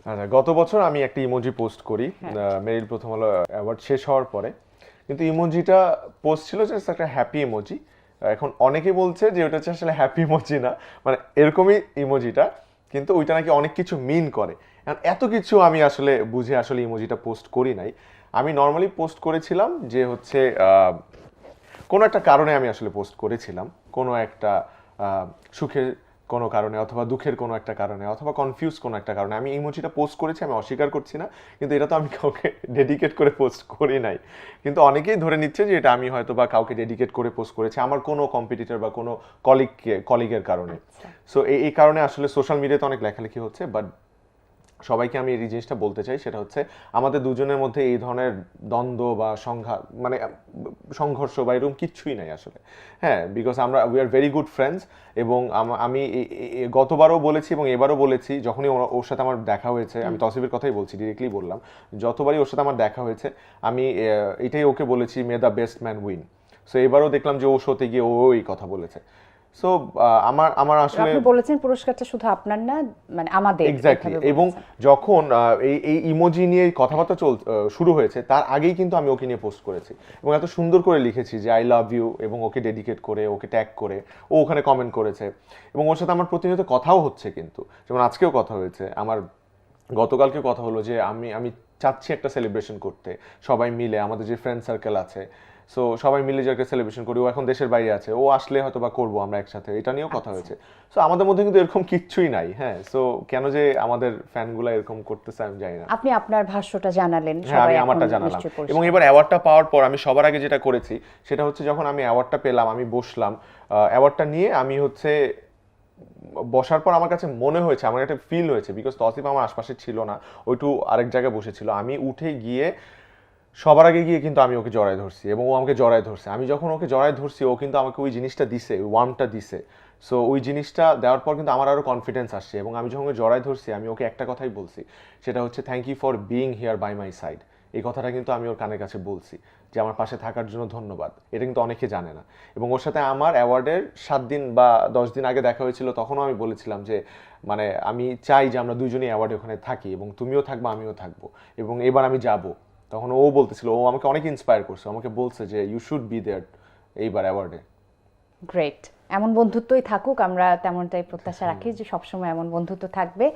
আচ্ছা, গত বছর আমি একটা ইমোজি পোস্ট করি হ্যাঁ। মেরিল প্রথম আলো অ্যাওয়ার্ড শেষ হওয়ার পরে। কিন্তু ইমোজিটা পোস্ট ছিল জাস্ট একটা হ্যাপি ইমোজি। এখন অনেকে বলছে যে ওটা হচ্ছে আসলে হ্যাপি ইমোজি না, মানে এরকমই ইমোজিটা, কিন্তু ওইটা নাকি অনেক কিছু মিন করে। এখন এত কিছু আমি আসলে বুঝে আসলে ইমোজিটা পোস্ট করি নাই। আমি নর্মালি পোস্ট করেছিলাম যে হচ্ছে কোনো একটা কারণে আমি আসলে পোস্ট করেছিলাম, কোনো একটা সুখের কোনো কারণে অথবা দুঃখের কোনো একটা কারণে অথবা কনফিউজ কোনো একটা কারণে আমি ইমোজিটা পোস্ট করেছি, আমি অস্বীকার করছি না। কিন্তু এটা তো আমি কাউকে ডেডিকেট করে পোস্ট করি নাই। কিন্তু অনেকেই ধরে নিচ্ছে যে এটা আমি হয়তো বা কাউকে ডেডিকেট করে পোস্ট করেছি আমার কোনো কম্পিটিটর বা কোনো কলিগের কারণে। আচ্ছা। সো এই কারণে আসলে সোশ্যাল মিডিয়াতে অনেক লেখালেখি হচ্ছে, বাট সবাইকে আমি এই জিনিসটা বলতে চাই, সেটা হচ্ছে আমাদের দুজনের মধ্যে এই ধরনের দ্বন্দ্ব বা সংঘাত মানে সংঘর্ষ বা এরকম কিচ্ছুই নাই আসলে। হ্যাঁ, বিকজ আমরা we are very good friends. এবং আমি গতবারও বলেছি এবং এবারও বলেছি, যখনই ওর সাথে আমার দেখা হয়েছে, আমি তসিফের কথাই বলছি, ডিরেক্টলি বললাম, যতবারই ওর সাথে আমার দেখা হয়েছে আমি এটাই ওকে বলেছি, may the best man win. So এবারও দেখলাম যে ও শোতে গিয়ে ও এই কথা বলেছে। সো আমার আমার আসলে আপনি বলেছেন পুরস্কারটা শুধু আপনার না, মানে আমাদের, এক্স্যাক্টলি। এভাবে এবং বলেছেন। যখন এই ইমোজি নিয়ে কথাবার্তা শুরু হয়েছে, তার আগেই কিন্তু আমি ওকে নিয়ে পোস্ট করেছি এবং এত সুন্দর করে লিখেছি যে আই লাভ ইউ, এবং ওকে ডেডিকেট করে, ওকে ট্যাগ করে ও ওখানে কমেন্ট করেছে। এবং ওর সাথে আমার প্রতিনিয়ত কথাও হচ্ছে, কিন্তু যেমন আজকেও কথা হয়েছে আমার, গতকালকে কথা হলো যে আমি আমি চাচ্ছি একটা সেলিব্রেশন করতে, সবাই মিলে আমাদের যে ফ্রেন্ড সার্কেল আছে, সো সবাই মিলে যে একটা সেলিব্রেশন করি। ও এখন দেশের বাইরে আছে, ও আসলে হয়তো বা করবো আমরা একসাথে, এটা নিয়েও কথা আচ্ছা। হয়েছে। সো আমাদের মধ্যে কিন্তু এরকম কিচ্ছুই নাই। হ্যাঁ, সো কেন যে আমাদের ফ্যানগুলো এরকম করতেছে আমি জানি না। আপনি আপনার ভাষ্যটা জানালেন, হ্যাঁ, সবাই আমি এখন আমারটা জানালাম। নিশ্চয়ই এবং পরিষ্কার। এবার অ্যাওয়ার্ডটা পাওয়ার পর আমি সবার আগে যেটা করেছি সেটা হচ্ছে, যখন আমি অ্যাওয়ার্ডটা পেলাম আমি বসলাম, অ্যাওয়ার্ডটা নিয়ে আমি হচ্ছে বসার পর আমার কাছে মনে হয়েছে, আমার একটা ফিল হয়েছে, বিকজ তসিফ আমার আশপাশে ছিল না, ওইটু আরেক জায়গায় বসেছিল। আমি উঠে গিয়ে সবার আগে গিয়ে কিন্তু আমি ওকে জড়ায় ধরছি এবং ও আমাকে জড়ায় ধরছে। আমি যখন ওকে জড়ায় ধরছি, ও কিন্তু আমাকে ওই জিনিসটা দিছে, ওই ওয়ার্মটা দিছে। সো ওই জিনিসটা দেওয়ার পর কিন্তু আমার আরও কনফিডেন্স আসছে। এবং আমি যখন ওকে জড়ায় ধরছি, আমি ওকে একটা কথাই বলছি, সেটা হচ্ছে thank you for being here by my side. এই কথাটা কিন্তু আমি ওর কানের কাছে বলছি, যে আমার পাশে থাকার জন্য ধন্যবাদ। এটা কিন্তু অনেকে জানে না। এবং ওর সাথে আমার অ্যাওয়ার্ডের 7 দিন বা 10 দিন আগে দেখা হয়েছিল, তখনও আমি বলেছিলাম যে মানে আমি চাই যে আমরা দুজনেই অ্যাওয়ার্ডে ওখানে থাকি, এবং তুমিও থাকবা আমিও থাকবো, এবং এবার আমি যাব। তখন ও বলতেছিল, ও আমাকে অনেক ইন্সপায়ার করছে, আমাকে বলছে যে ইউ শুড বি দেয়ার এইবার অ্যাওয়ার্ডে। গ্রেট। এমন বন্ধুত্বই থাকুক, আমরা তেমনটাই প্রত্যাশা রাখি যে সবসময় এমন বন্ধুত্ব থাকবে।